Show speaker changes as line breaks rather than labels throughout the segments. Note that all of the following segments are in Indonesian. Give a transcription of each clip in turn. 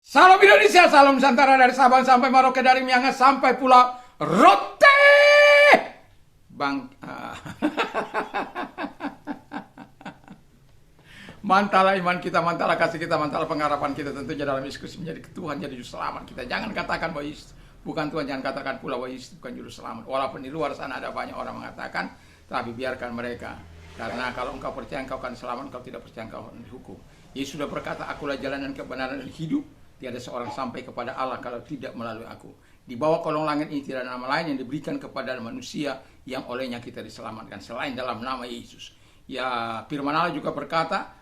Salam Indonesia, salam Nusantara dari Sabang sampai Merauke, dari Miangas sampai Pulau Rote. Bang, mantalah iman kita, mantalah kasih kita, mantalah pengharapan kita tentunya dalam Yesus menjadi Tuhan, jadi juru selamat kita. Jangan katakan bahwa Yesus bukan Tuhan, jangan katakan pula bahwa Yesus bukan juru selamat. Walaupun di luar sana ada banyak orang mengatakan, tapi biarkan mereka. Karena kalau engkau percaya engkau akan selamat, engkau tidak percaya engkau akan dihukum. Yesus sudah berkata, akulah jalan dan kebenaran dan hidup. Tiada seorang sampai kepada Allah kalau tidak melalui aku. Di bawah kolong langit ini tidak ada nama lain yang diberikan kepada manusia yang olehnya kita diselamatkan selain dalam nama Yesus. Ya, firman Allah juga berkata,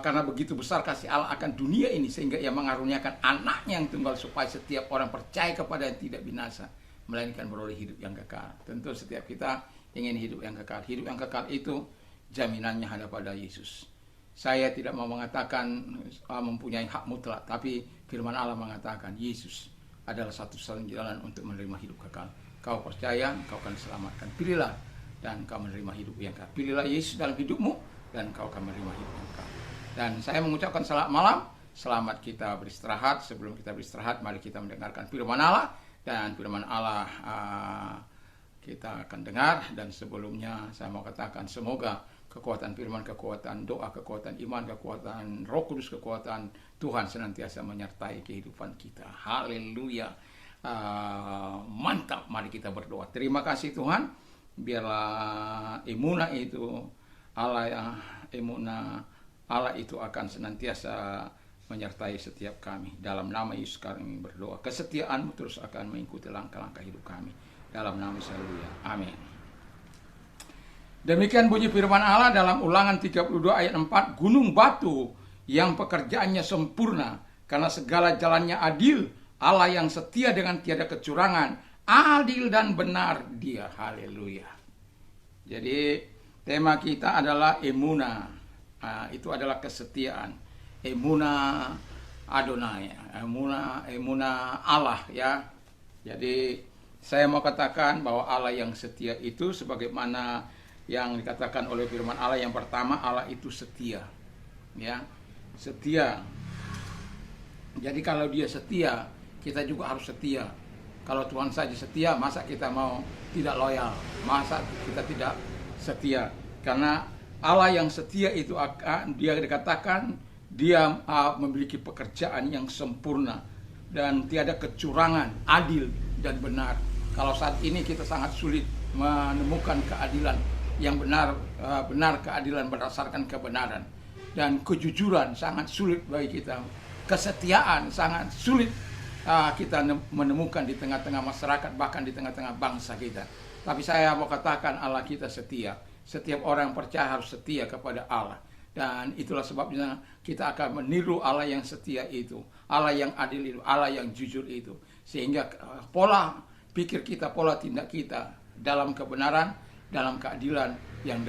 karena begitu besar kasih Allah akan dunia ini sehingga ia mengaruniakan anaknya yang tunggal supaya setiap orang percaya kepada yang tidak binasa melainkan beroleh hidup yang kekal. Tentu setiap kita ingin hidup yang kekal. Hidup yang kekal itu jaminannya ada pada Yesus. Saya tidak mau mengatakan mempunyai hak mutlak, tapi firman Allah mengatakan Yesus adalah satu-satunya jalan untuk menerima hidup kekal. Kau percaya, kau akan diselamatkan. Pilihlah dan kau menerima hidup yang kekal. Pilihlah Yesus dalam hidupmu dan kau akan menerima hidup yang kekal. Dan saya mengucapkan selamat malam, selamat kita beristirahat. Sebelum kita beristirahat, mari kita mendengarkan firman Allah. Dan firman Allah kita akan dengar. Dan sebelumnya saya mau katakan semoga kekuatan firman, kekuatan doa, kekuatan iman, kekuatan Roh Kudus, kekuatan Tuhan senantiasa menyertai kehidupan kita. Haleluya. Mantap, mari kita berdoa. Terima kasih Tuhan. Biarlah emunah itu Allah, emunah Allah itu akan senantiasa menyertai setiap kami. Dalam nama Yesus kami berdoa. Kesetiaan-Mu terus akan mengikuti langkah-langkah hidup kami. Dalam nama Yesus, haleluya. Amin. Demikian bunyi firman Allah dalam Ulangan 32 ayat 4. Gunung batu yang pekerjaannya sempurna, karena segala jalannya adil. Allah yang setia dengan tiada kecurangan, adil dan benar Dia. Haleluya. Jadi tema kita adalah emuna. Itu adalah kesetiaan. Emuna Adonai. Emuna Allah ya. Jadi saya mau katakan bahwa Allah yang setia itu sebagaimana yang dikatakan oleh firman Allah. Yang pertama, Allah itu setia. Ya, setia. Jadi kalau Dia setia, kita juga harus setia. Kalau Tuhan saja setia, masa kita mau tidak loyal? Masa kita tidak setia? Karena Allah yang setia itu akan Dia dikatakan Dia memiliki pekerjaan yang sempurna dan tiada kecurangan, adil dan benar. Kalau saat ini kita sangat sulit menemukan keadilan yang benar, keadilan berdasarkan kebenaran, dan kejujuran sangat sulit bagi kita. Kesetiaan sangat sulit kita menemukan di tengah-tengah masyarakat, bahkan di tengah-tengah bangsa kita. Tapi saya mau katakan Allah kita setia. Setiap orang yang percaya harus setia kepada Allah. Dan itulah sebabnya kita akan meniru Allah yang setia itu, Allah yang adil itu, Allah yang jujur itu. Sehingga pola pikir kita, pola tindak kita dalam kebenaran, dalam keadilan yang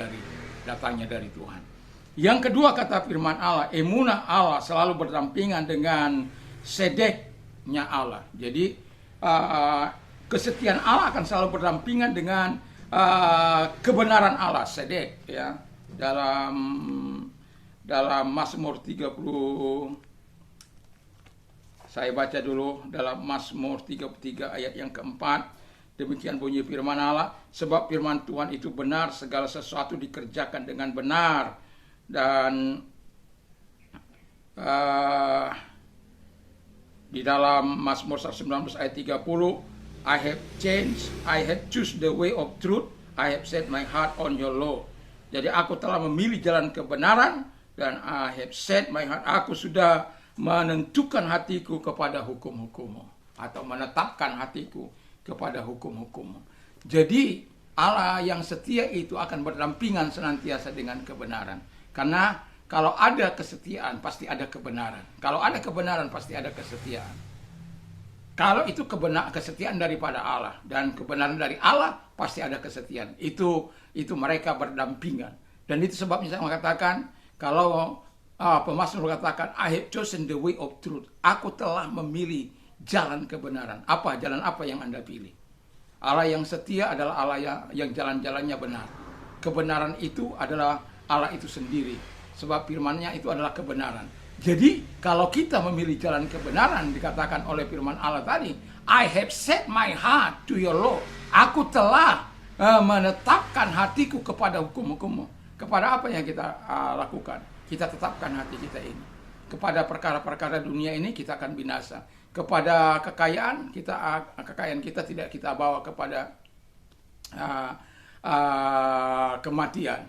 datangnya dari Tuhan. Yang kedua kata firman Allah, emunah Allah selalu berdampingan dengan sedeknya Allah. Jadi kesetiaan Allah akan selalu berdampingan dengan kebenaran Allah, sedek ya. Dalam Mazmur 30, saya baca dulu dalam Mazmur 33 ayat yang keempat. Demikian bunyi firman Allah, sebab firman Tuhan itu benar, segala sesuatu dikerjakan dengan benar. Dan di dalam Mazmur 119 ayat 30, I have choose the way of truth, I have set my heart on your law. Jadi aku telah memilih jalan kebenaran, dan I have set my heart, aku sudah menentukan hatiku kepada hukum-hukum-Mu, atau menetapkan hatiku kepada hukum-hukum. Jadi Allah yang setia itu akan berdampingan senantiasa dengan kebenaran. Karena kalau ada kesetiaan pasti ada kebenaran. Kalau ada kebenaran pasti ada kesetiaan. Kalau itu kesetiaan daripada Allah dan kebenaran dari Allah, pasti ada kesetiaan. Itu mereka berdampingan. Dan itu sebabnya saya mengatakan, kalau pemazmur mengatakan I have chosen the way of truth. Aku telah memilih jalan kebenaran. Jalan apa yang Anda pilih? Allah yang setia adalah Allah yang jalan-jalannya benar. Kebenaran itu adalah Allah itu sendiri. Sebab firman-Nya itu adalah kebenaran. Jadi kalau kita memilih jalan kebenaran, dikatakan oleh firman Allah tadi, I have set my heart to your law. Aku telah menetapkan hatiku kepada hukum-hukummu. Kepada apa yang kita lakukan? Kita tetapkan hati kita ini. Kepada perkara-perkara dunia ini kita akan binasa. Kepada kekayaan kita tidak kita bawa kepada kematian.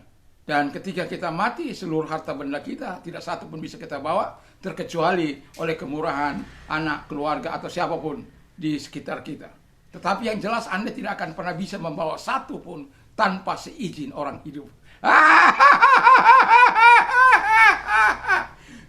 Dan ketika kita mati, seluruh harta benda kita tidak satu pun bisa kita bawa, terkecuali oleh kemurahan anak, keluarga, atau siapapun di sekitar kita. Tetapi yang jelas Anda tidak akan pernah bisa membawa satu pun tanpa seizin orang hidup.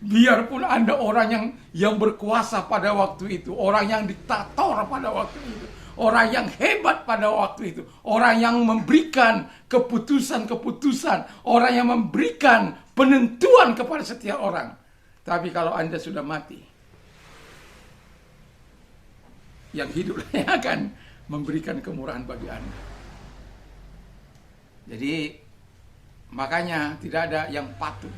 Biarpun Anda orang yang berkuasa pada waktu itu, orang yang diktator pada waktu itu, orang yang hebat pada waktu itu, orang yang memberikan keputusan-keputusan, orang yang memberikan penentuan kepada setiap orang. Tapi kalau Anda sudah mati, yang hidup yang akan memberikan kemurahan bagi Anda. Jadi makanya tidak ada yang patut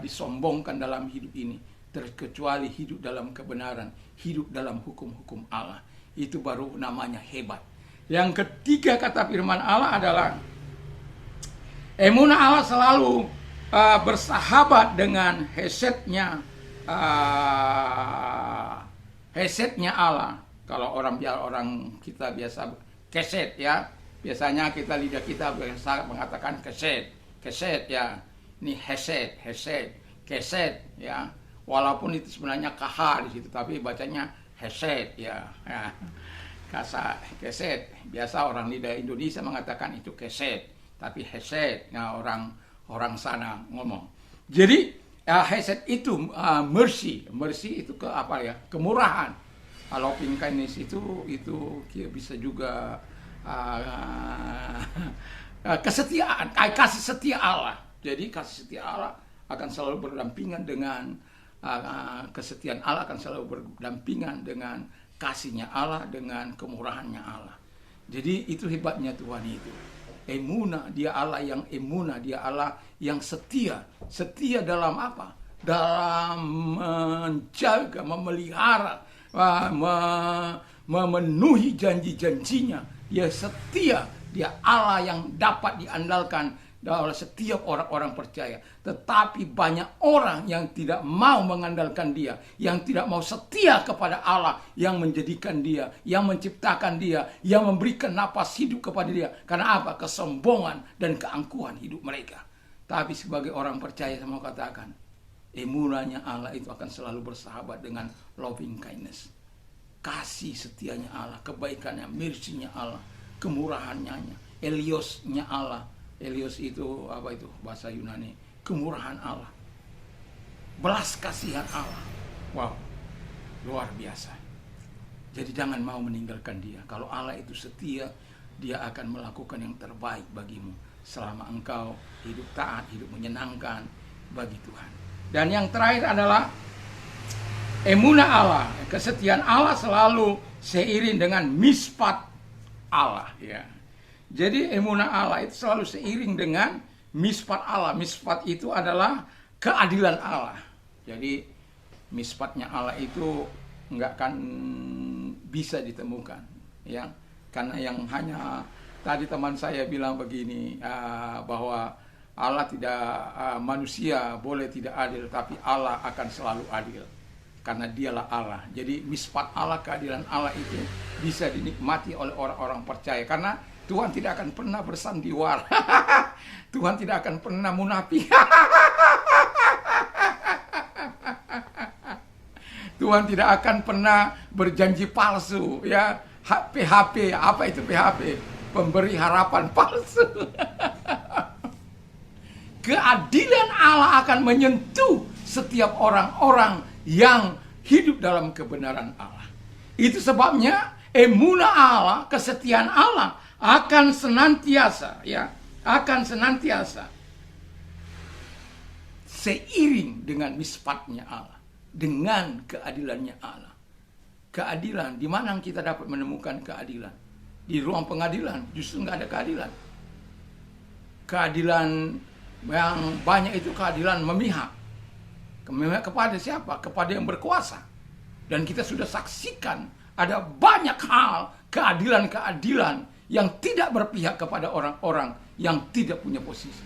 disombongkan dalam hidup ini, terkecuali hidup dalam kebenaran, hidup dalam hukum-hukum Allah. Itu baru namanya hebat. Yang ketiga kata firman Allah adalah emunah Allah selalu bersahabat dengan hesetnya Allah. Kalau orang kita biasa keset ya, biasanya lidah kita biasa mengatakan keset ya. Ini heset, keset ya. Walaupun itu sebenarnya KH di situ, tapi bacanya heset ya. Keset. Biasa orang lidah Indonesia mengatakan itu keset, tapi heset. Nah, orang sana ngomong. Jadi heset itu mercy itu kemurahan. Loving kindness itu bisa juga kesetiaan, kasih setia Allah. Jadi kasih setia Allah akan selalu berdampingan dengan kesetiaan Allah, akan selalu berdampingan dengan kasihnya Allah, dengan kemurahannya Allah. Jadi itu hebatnya Tuhan itu. Emunah, dia Allah yang emunah, dia Allah yang setia. Setia dalam apa? Dalam menjaga, memelihara, memenuhi janji-janjinya. Dia setia, dia Allah yang dapat diandalkan oleh setiap orang-orang percaya. Tetapi banyak orang yang tidak mau mengandalkan dia, yang tidak mau setia kepada Allah yang menjadikan dia, yang menciptakan dia, yang memberikan napas hidup kepada dia. Karena apa? Kesombongan dan keangkuhan hidup mereka. Tapi sebagai orang percaya, saya mau katakan, emunahnya Allah itu akan selalu bersahabat dengan loving kindness. Kasih setianya Allah, kebaikannya, mercy-nya Allah, kemurahannya, Eliosnya Allah. Elios itu apa itu bahasa Yunani? Kemurahan Allah, belas kasihan Allah. Wow, luar biasa. Jadi jangan mau meninggalkan dia. Kalau Allah itu setia, dia akan melakukan yang terbaik bagimu selama engkau hidup taat, hidup menyenangkan bagi Tuhan. Dan yang terakhir adalah emunah Allah, kesetiaan Allah selalu seiring dengan mispat Allah ya. Jadi emunah Allah itu selalu seiring dengan mispat Allah. Mispat itu adalah keadilan Allah. Jadi mispatnya Allah itu nggak akan bisa ditemukan, ya. Karena yang hanya tadi teman saya bilang begini, bahwa Allah tidak manusia boleh tidak adil, tapi Allah akan selalu adil. Karena dialah Allah. Jadi mispat Allah, keadilan Allah itu bisa dinikmati oleh orang-orang percaya. Karena Tuhan tidak akan pernah bersandiwara. Tuhan tidak akan pernah munafik. Tuhan tidak akan pernah berjanji palsu, ya. PHP, apa itu PHP? Pemberi harapan palsu. Keadilan Allah akan menyentuh setiap orang-orang yang hidup dalam kebenaran Allah. Itu sebabnya emunah Allah, kesetiaan Allah akan senantiasa, ya, akan senantiasa seiring dengan mispatnya Allah, dengan keadilannya Allah. Keadilan, di mana kita dapat menemukan keadilan? Di ruang pengadilan justru nggak ada keadilan. Keadilan Yang banyak itu keadilan memihak. Memihak kepada siapa? Kepada yang berkuasa. Dan kita sudah saksikan ada banyak hal keadilan-keadilan yang tidak berpihak kepada orang-orang yang tidak punya posisi.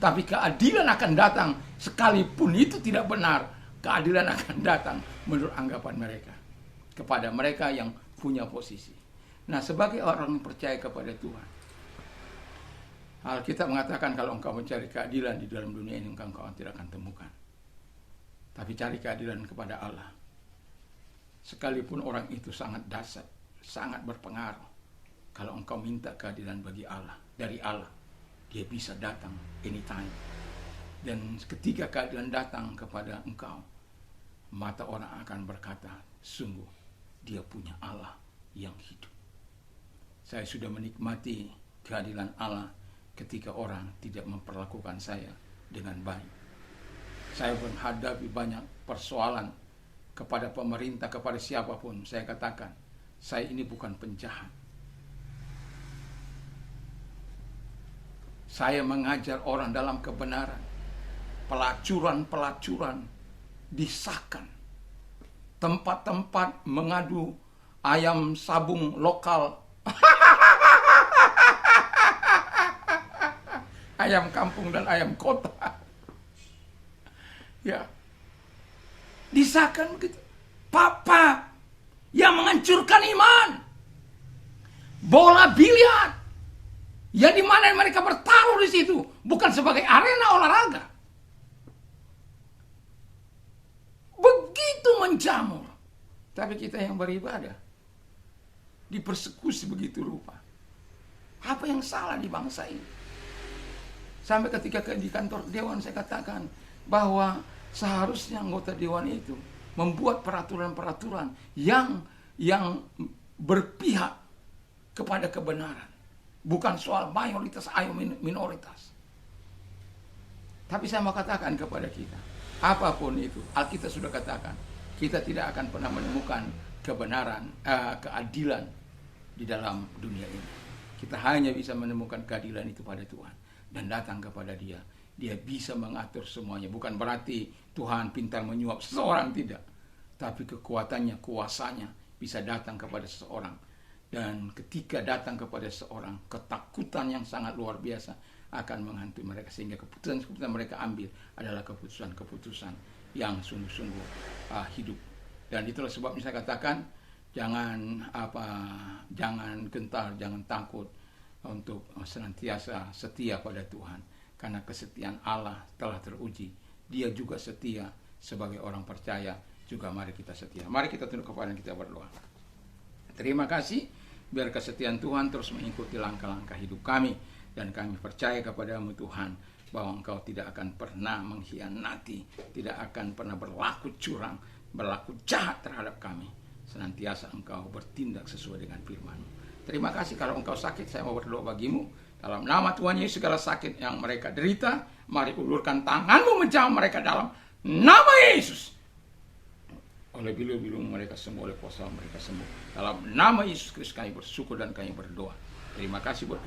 Tapi keadilan akan datang sekalipun itu tidak benar. Keadilan akan datang menurut anggapan mereka. Kepada mereka yang punya posisi. Nah, sebagai orang yang percaya kepada Tuhan, Alkitab mengatakan kalau engkau mencari keadilan di dalam dunia ini, engkau tidak akan temukan. Tapi cari keadilan kepada Allah. Sekalipun orang itu sangat dahsyat, sangat berpengaruh. Kalau engkau minta keadilan bagi Allah, dari Allah, dia bisa datang anytime. Dan ketika keadilan datang kepada engkau, mata orang akan berkata, sungguh dia punya Allah yang hidup. Saya sudah menikmati keadilan Allah ketika orang tidak memperlakukan saya dengan baik. Saya menghadapi banyak persoalan kepada pemerintah, kepada siapapun. Saya katakan, saya ini bukan penjahat. Saya mengajar orang dalam kebenaran. Pelacuran-pelacuran disahkan. Tempat-tempat mengadu ayam sabung lokal. Ayam kampung dan ayam kota. Ya. Disahkan begitu. Papa yang menghancurkan iman. Bola biliar. Ya, di mana mereka bertaruh di situ, bukan sebagai arena olahraga. Begitu menjamur. Tapi kita yang beribadah dipersekusi begitu rupa. Apa yang salah di bangsa ini? Sampai ketika di kantor dewan saya katakan bahwa seharusnya anggota dewan itu membuat peraturan-peraturan yang berpihak kepada kebenaran. Bukan soal mayoritas atau minoritas. Tapi saya mau katakan kepada kita, apapun itu, Alkitab sudah katakan, kita tidak akan pernah menemukan kebenaran, keadilan di dalam dunia ini. Kita hanya bisa menemukan keadilan itu pada Tuhan dan datang kepada Dia. Dia bisa mengatur semuanya. Bukan berarti Tuhan pintar menyuap seseorang, tidak. Tapi kekuatannya, kuasanya bisa datang kepada seseorang. Dan ketika datang kepada seorang, ketakutan yang sangat luar biasa akan menghantui mereka. Sehingga keputusan-keputusan mereka ambil adalah keputusan-keputusan yang sungguh-sungguh hidup. Dan itulah sebabnya saya katakan, jangan gentar, jangan takut untuk senantiasa setia pada Tuhan. Karena kesetiaan Allah telah teruji. Dia juga setia sebagai orang percaya. Juga mari kita setia. Mari kita tunduk kepada kita berdoa. Terima kasih. Biar kesetiaan Tuhan terus mengikuti langkah-langkah hidup kami. Dan kami percaya kepadamu Tuhan, bahwa Engkau tidak akan pernah mengkhianati, tidak akan pernah berlaku curang, berlaku jahat terhadap kami. Senantiasa Engkau bertindak sesuai dengan firman-Mu. Terima kasih. Kalau engkau sakit, saya mau berdoa bagimu. Dalam nama Tuhan Yesus, segala sakit yang mereka derita, mari ulurkan tanganmu menjamah mereka dalam nama Yesus. Oleh bilu-bilu mereka sembuh, oleh kuasa mereka sembuh. Dalam nama Yesus Kristus kami bersyukur dan kami berdoa. Terima kasih buat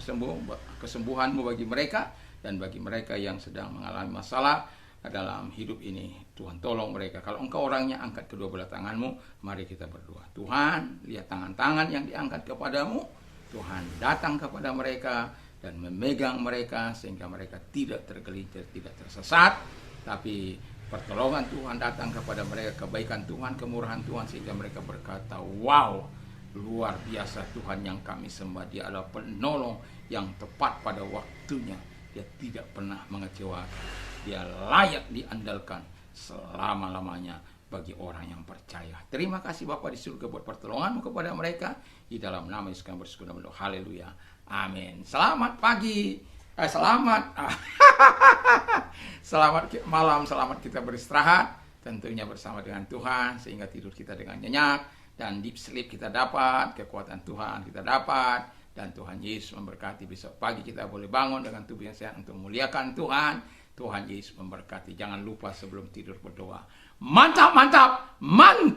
kesembuhan-Mu bagi mereka dan bagi mereka yang sedang mengalami masalah dalam hidup ini. Tuhan tolong mereka. Kalau engkau orangnya, angkat kedua belah tanganmu. Mari kita berdoa. Tuhan, lihat tangan-tangan yang diangkat kepadamu. Tuhan datang kepada mereka dan memegang mereka sehingga mereka tidak tergelincir, tidak tersesat. Tapi pertolongan Tuhan datang kepada mereka, kebaikan Tuhan, kemurahan Tuhan, sehingga mereka berkata, wow, luar biasa Tuhan yang kami sembah. Dia adalah penolong yang tepat pada waktunya. Dia tidak pernah mengecewakan. Dia layak diandalkan selama-lamanya bagi orang yang percaya. Terima kasih Bapa di surga buat pertolongan-Mu kepada mereka. Di dalam nama Yesus kami bersyukur dan berdoa. Haleluya. Amin. Selamat pagi. Selamat malam, selamat kita beristirahat, tentunya bersama dengan Tuhan, sehingga tidur kita dengan nyenyak, dan deep sleep kita dapat, kekuatan Tuhan kita dapat, dan Tuhan Yesus memberkati. Besok pagi kita boleh bangun dengan tubuh yang sehat untuk memuliakan Tuhan. Tuhan Yesus memberkati. Jangan lupa sebelum tidur berdoa. Mantap, mantap, mantap.